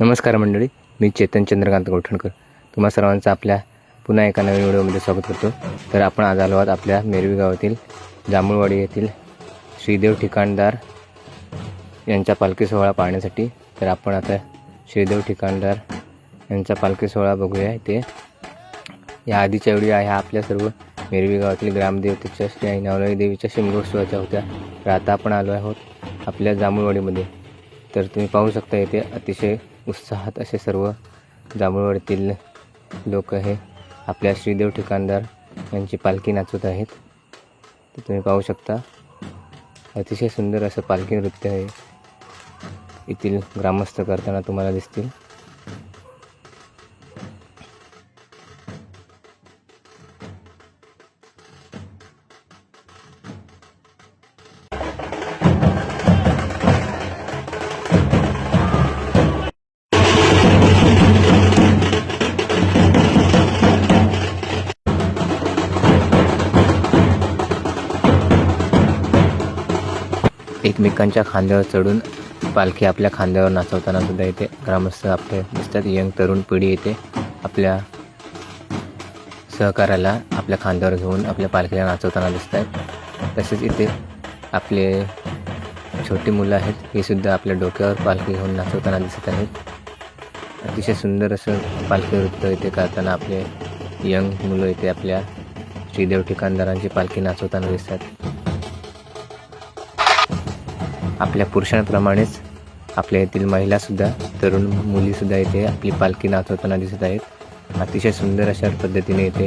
नमस्कार मंडळी, मी चेतन चंद्रकांत गोठणकर तुम्हा सर्वांचं आपल्या पुन्हा एका नवीन व्हिडिओमध्ये स्वागत करतो। तर आपण आज आलो आहोत आपल्या मेरवी गावातील जांभूळवाडी येथील श्रीदेव ठिकाणदार यांचा पालखी सोहळा पाहण्यासाठी। तर आपण आता श्रीदेव ठिकाणदार यांचा पालखी सोहळा बघूया। इथे या आधीच्या व्हिडिओ आहे आपल्या सर्व मेरवी गावातील ग्रामदेवतेच्या श्री ऐनावलाई देवीच्या शिमगोत्सवाच्या होत्या। तर आता आपण आलो आहोत आपल्या जांभूळवाडीमध्ये। तर तुम्ही पाहू शकता इथे अतिशय उत्साहात असे सर्व जांभूळवाडीतील लोक हे आपल्या श्रीदेव ठिकाणदार यांची पालखी नाचवत आहेत। तर तुम्ही पाहू शकता अतिशय सुंदर असं पालखी नृत्य आहे येथील ग्रामस्थ करताना तुम्हाला दिसतील। एकमेकांच्या खांद्यावर चढून पालखी आपल्या खांद्यावर नाचवताना सुद्धा इथे ग्रामस्थ आपले दिसतात। यंग तरुण पिढी इथे आपल्या सहकार्याला आपल्या खांद्यावर घेऊन आपल्या पालखीला नाचवताना दिसत आहेत। तसेच इथे आपले छोटी मुलं आहेत, हे सुद्धा आपल्या डोक्यावर पालखी घेऊन नाचवताना दिसत आहेत। अतिशय सुंदर असं पालखी नृत्य इथे करताना आपले यंग मुलं इथे आपल्या श्रीदेव ठिकाणदारांची पालखी नाचवताना दिसतात। आपल्या पुरुषांप्रमाणेच आपल्या येथील महिलासुद्धा तरुण मुलीसुद्धा इथे आपली पालखी नाचवताना दिसत आहेत। अतिशय सुंदर अशा पद्धतीने इथे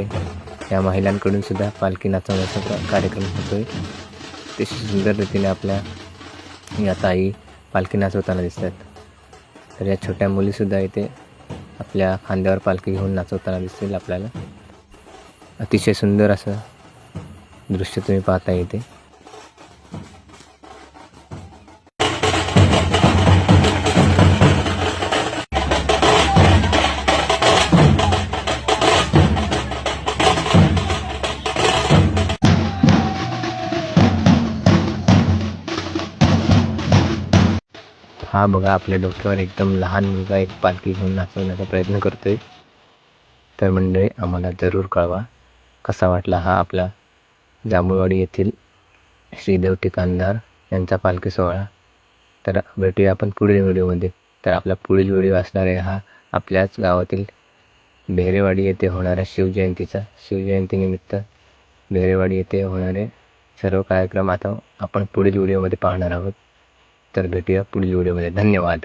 या महिलांकडून सुद्धा पालखी नाचवण्याचा कार्यक्रम होतोय। अतिशय सुंदर रीतीने आपल्या या ताई पालखी नाचवताना दिसतात। तर या छोट्या मुलीसुद्धा इथे आपल्या खांद्यावर पालखी घेऊन नाचवताना दिसतील आपल्याला। अतिशय सुंदर असं दृश्य तुम्ही पाहता इथे। हा बघा, आपल्या डोक्यावर एकदम लहान मुलगा एक पालखी घेऊन नाचवण्याचा प्रयत्न करतोय। तर मंडळी, आम्हाला जरूर कळवा कसा वाटला हा आपला जांभूळवाडी येथील श्रीदेव ठिकाणदार यांचा पालखी सोहळा। तर भेटूया आपण पुढील व्हिडिओमध्ये। तर आपला पुढील व्हिडिओ असणार आहे हा आपल्याच गावातील बेहरेवाडी येथे होणाऱ्या शिवजयंतीनिमित्त बेहरेवाडी येथे होणारे सर्व कार्यक्रम आता आपण पुढील व्हिडिओमध्ये पाहणार आहोत। तर भेटूया पुढील व्हिडिओमध्ये। धन्यवाद।